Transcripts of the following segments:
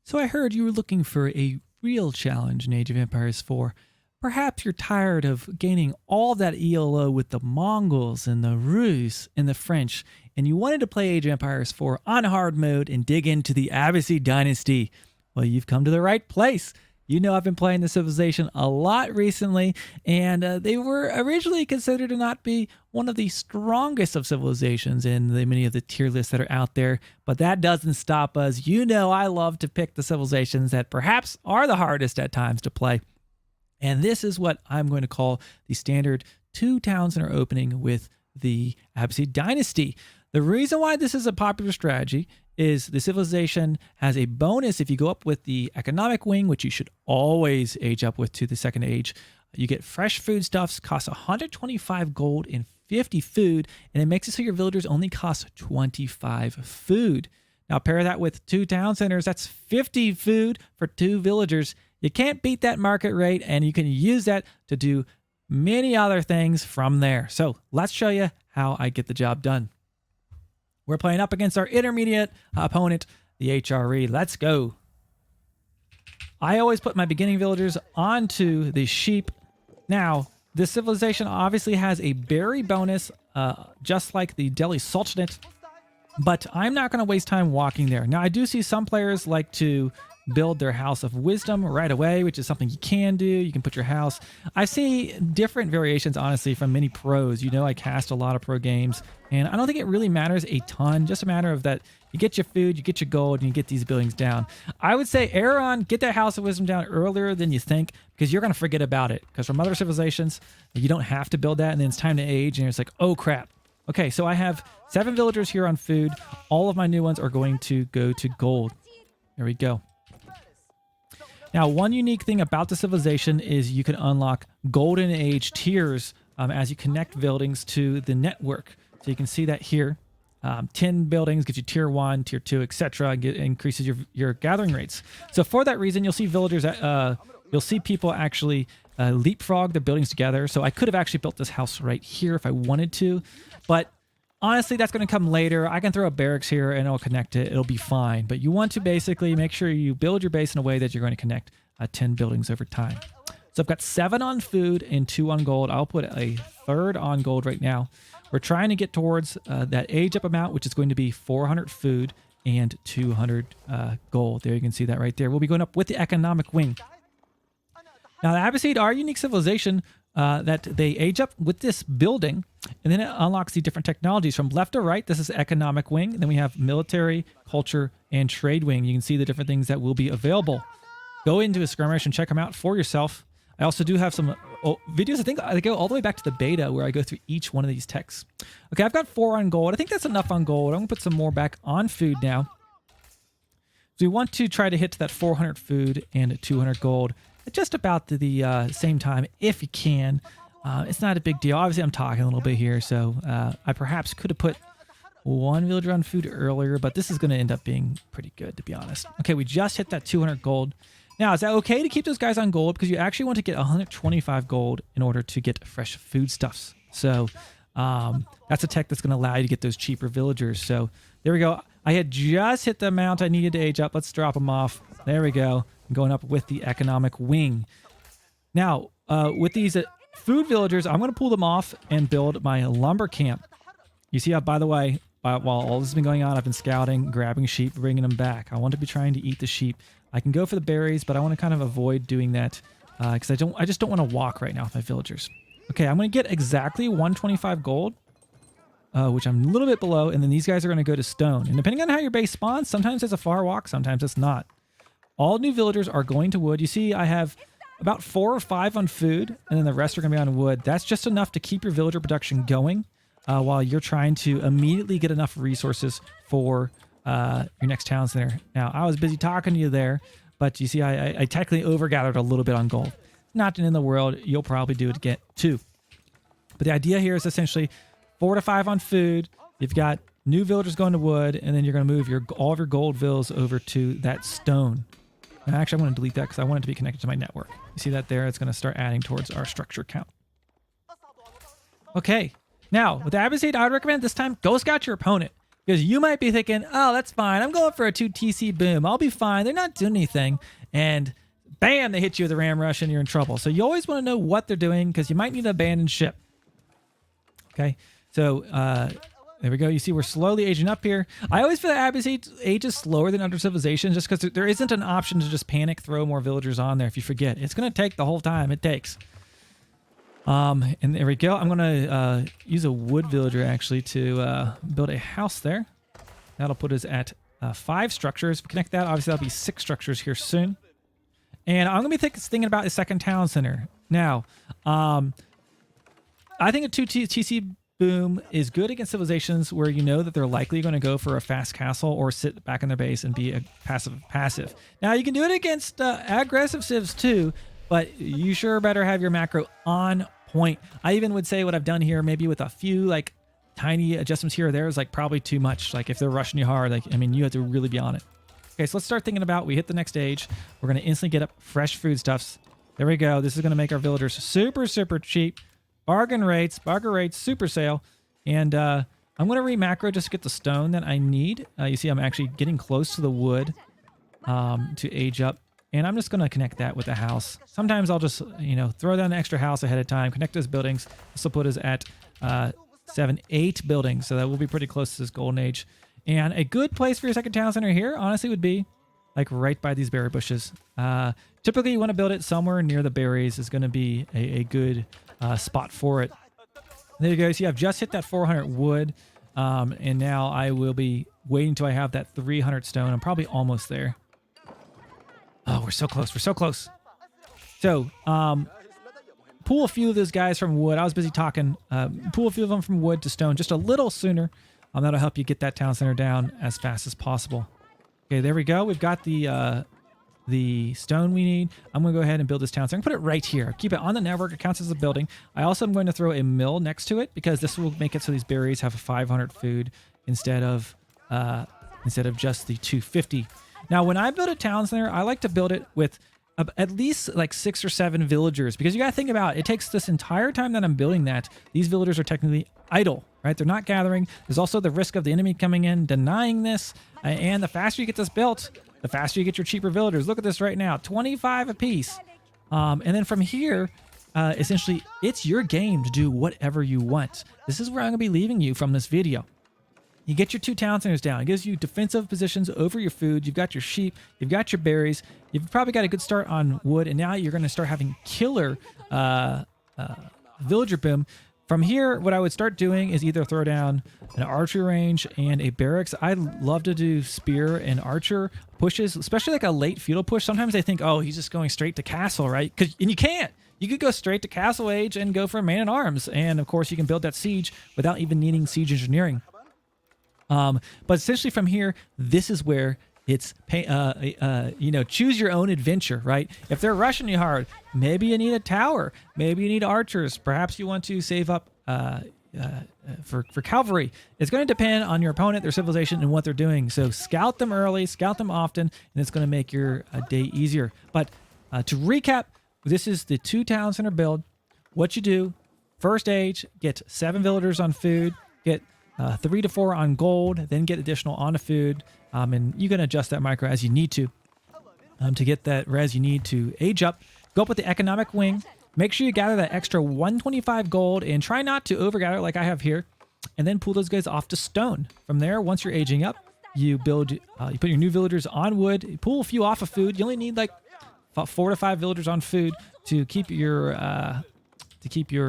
So I heard you were looking for a real challenge in Age of Empires 4. Perhaps you're tired of gaining all that ELO with the Mongols and the Rus and the French, and you wanted to play Age of Empires 4 on hard mode and dig into the Abbasid Dynasty. Well, you've come to the right place. You know I've been playing the civilization a lot recently, and they were originally considered to not be one of the strongest of civilizations in the many of the tier lists that are out there, but that doesn't stop us. You know I love to pick the civilizations that perhaps are the hardest at times to play, and this is what I'm going to call the standard 2 towns that are opening with the Abbasid Dynasty. The reason why this is a popular strategy is the civilization has a bonus if you go up with the economic wing, which you should always age up with to the second age. You get fresh foodstuffs, cost 125 gold and 50 food, and it makes it so your villagers only cost 25 food. Now pair that with 2 town centers, that's 50 food for 2 villagers. You can't beat that market rate, and you can use that to do many other things from there. So let's show you how I get the job done. We're playing up against our intermediate opponent, the HRE. Let's go. I always put my beginning villagers onto the sheep. Now, this civilization obviously has a berry bonus, just like the Delhi Sultanate, but I'm not going to waste time walking there. Now, I do see some players like to build their house of wisdom right away, which is something you can do. You can put your house. I see different variations, honestly, from many pros. You know, I cast a lot of pro games, and I don't think it really matters a ton. Just a matter of that you get your food, you get your gold, and you get these buildings down. I would say err on, get that house of wisdom down earlier than you think, because you're going to forget about it. Because from other civilizations, you don't have to build that, and then it's time to age, and it's like, oh crap. Okay, so I have 7 villagers here on food. All of my new ones are going to go to gold. There we go. Now, one unique thing about the civilization is you can unlock golden age tiers as you connect buildings to the network. So you can see that here. 10 buildings get you tier 1, tier 2, etc. Increases your gathering rates. So for that reason, you'll see villagers, you'll see people actually leapfrog their buildings together. So I could have actually built this house right here if I wanted to, but honestly, that's going to come later. I can throw a barracks here and it'll connect it. It'll be fine. But you want to basically make sure you build your base in a way that you're going to connect 10 buildings over time. So I've got 7 on food and 2 on gold. I'll put a 3rd on gold right now. We're trying to get towards that age up amount, which is going to be 400 food and 200 gold. There you can see that right there. We'll be going up with the economic wing. Now, the Abbasid are a unique civilization that they age up with this building, and then it unlocks the different technologies from left to right. This is economic wing. Then we have military, culture, and trade wing. You can see the different things that will be available. Go into a skirmish and check them out for yourself. I also do have some videos. I think I go all the way back to the beta where I go through each one of these techs. Okay, I've got 4 on gold. I think that's enough on gold. I'm going to put some more back on food now. So we want to try to hit to that 400 food and 200 gold at just about the same time if you can. It's not a big deal. Obviously, I'm talking a little bit here, so I perhaps could have put 1 villager on food earlier, but this is going to end up being pretty good, to be honest. Okay, we just hit that 200 gold. Now, is that okay to keep those guys on gold? Because you actually want to get 125 gold in order to get fresh foodstuffs. So that's a tech that's going to allow you to get those cheaper villagers. So there we go. I had just hit the amount I needed to age up. Let's drop them off. There we go. I'm going up with the economic wing. Now, with these food villagers, I'm going to pull them off and build my lumber camp. You see how, by the way, while all this has been going on, I've been scouting, grabbing sheep, bringing them back. I want to be trying to eat the sheep. I can go for the berries, but I want to kind of avoid doing that because I just don't want to walk right now with my villagers. Okay, I'm going to get exactly 125 gold, which I'm a little bit below, and then these guys are going to go to stone. And depending on how your base spawns, sometimes it's a far walk, sometimes it's not. All new villagers are going to wood. You see, I have about 4 or 5 on food, and then the rest are going to be on wood. That's just enough to keep your villager production going while you're trying to immediately get enough resources for your next town center. Now, I was busy talking to you there, but you see, I technically overgathered a little bit on gold. Not in the world. You'll probably do it again too. But the idea here is essentially 4 to 5 on food. You've got new villagers going to wood, and then you're going to move all of your gold villas over to that stone. And actually, I'm going to delete that because I want it to be connected to my network. You see that there? It's going to start adding towards our structure count. Okay. Now, with the Abbasid, I would recommend this time, go scout your opponent. Because you might be thinking, oh, that's fine. I'm going for a 2 TC boom. I'll be fine. They're not doing anything. And bam, they hit you with a ram rush and you're in trouble. So you always want to know what they're doing because you might need to abandon ship. Okay, so there we go. You see we're slowly aging up here. I always feel that Abbasid ages slower than other civilizations just because there isn't an option to just panic throw more villagers on there if you forget. It's going to take the whole time it takes. And there we go. I'm going to use a wood villager actually to build a house there. That'll put us at 5 structures. If we connect that, obviously that'll be 6 structures here soon. And I'm going to be thinking about a second town center. Now, I think a 2 TC boom is good against civilizations where you know that they're likely going to go for a fast castle or sit back in their base and be a passive. Now, you can do it against aggressive civs too, but you sure better have your macro on point. I even would say what I've done here, maybe with a few like tiny adjustments here or there, is like probably too much. Like if they're rushing you hard, like, I mean, you have to really be on it. Okay, so let's start thinking about, we hit the next stage. We're going to instantly get up fresh foodstuffs. There we go. This is going to make our villagers super, super cheap. Bargain rates, super sale. And I'm going to re-macro just to get the stone that I need. You see, I'm actually getting close to the wood to age up. And I'm just going to connect that with a house. Sometimes I'll just, throw down an extra house ahead of time, connect those buildings. This will put us at 7, 8 buildings. So that will be pretty close to this golden age. And a good place for your second town center here, honestly, would be like right by these berry bushes. Typically, you want to build it somewhere near the berries is going to be a good spot for it. There you go. See, I've just hit that 400 wood. And now I will be waiting until I have that 300 stone. I'm probably almost there. Oh, we're so close. We're so close. So, pull a few of those guys from wood. I was busy talking. Pull a few of them from wood to stone just a little sooner. That'll help you get that town center down as fast as possible. Okay, there we go. We've got the stone we need. I'm going to go ahead and build this town center. I'm going to put it right here. Keep it on the network. It counts as a building. I also am going to throw a mill next to it because this will make it so these berries have a 500 food instead of just the 250. Now, when I build a town center, I like to build it with at least like 6 or 7 villagers because you got to think about it. It takes this entire time that I'm building that. These villagers are technically idle, right? They're not gathering. There's also the risk of the enemy coming in, denying this. And the faster you get this built, the faster you get your cheaper villagers. Look at this right now, 25 apiece. And then from here, essentially, it's your game to do whatever you want. This is where I'm going to be leaving you from this video. You get your 2 town centers down. It gives you defensive positions over your food. You've got your sheep. You've got your berries. You've probably got a good start on wood. And now you're going to start having killer villager boom. From here, what I would start doing is either throw down an archery range and a barracks. I love to do spear and archer pushes, especially like a late feudal push. Sometimes they think, oh, he's just going straight to castle, right? And you can't. You could go straight to castle age and go for man-at-arms. And of course, you can build that siege without even needing siege engineering. But essentially from here, this is where it's, choose your own adventure, right? If they're rushing you hard, maybe you need a tower. Maybe you need archers. Perhaps you want to save up for cavalry. It's going to depend on your opponent, their civilization, and what they're doing. So scout them early, scout them often, and it's going to make your day easier. But to recap, this is the 2 town center build. What you do, first age, get 7 villagers on food, get 3 to 4 on gold, then get additional on the food. And you can adjust that micro as you need to get that res you need to age up. Go up with the economic wing. Make sure you gather that extra 125 gold and try not to overgather like I have here. And then pull those guys off to stone. From there, once you're aging up, you build, you put your new villagers on wood, you pull a few off of food. You only need like 4 to 5 villagers on food to keep your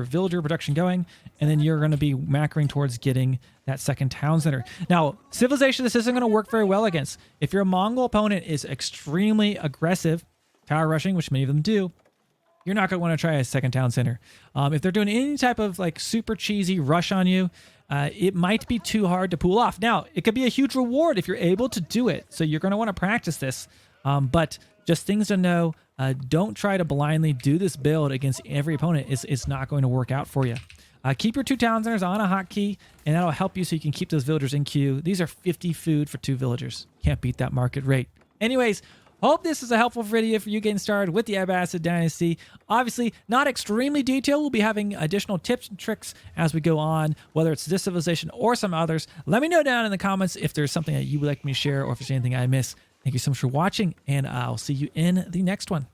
villager production going, and then you're going to be macroing towards getting that second town center. Now, civilization, this isn't going to work very well against. If your Mongol opponent is extremely aggressive, tower rushing, which many of them do, you're not going to want to try a second town center. If they're doing any type of like super cheesy rush on you, it might be too hard to pull off. Now, it could be a huge reward if you're able to do it, so you're going to want to practice this. But just things to know, don't try to blindly do this build against every opponent. It's not going to work out for you. Keep your 2 town centers on a hotkey, and that'll help you so you can keep those villagers in queue. These are 50 food for 2 villagers. Can't beat that market rate. Anyways, Hope this is a helpful video for you getting started with the Abbasid Dynasty. Obviously, not extremely detailed. We'll be having additional tips and tricks as we go on, whether it's this civilization or some others. Let me know down in the comments if there's something that you would like me to share or if there's anything I miss. Thank you so much for watching, and I'll see you in the next one.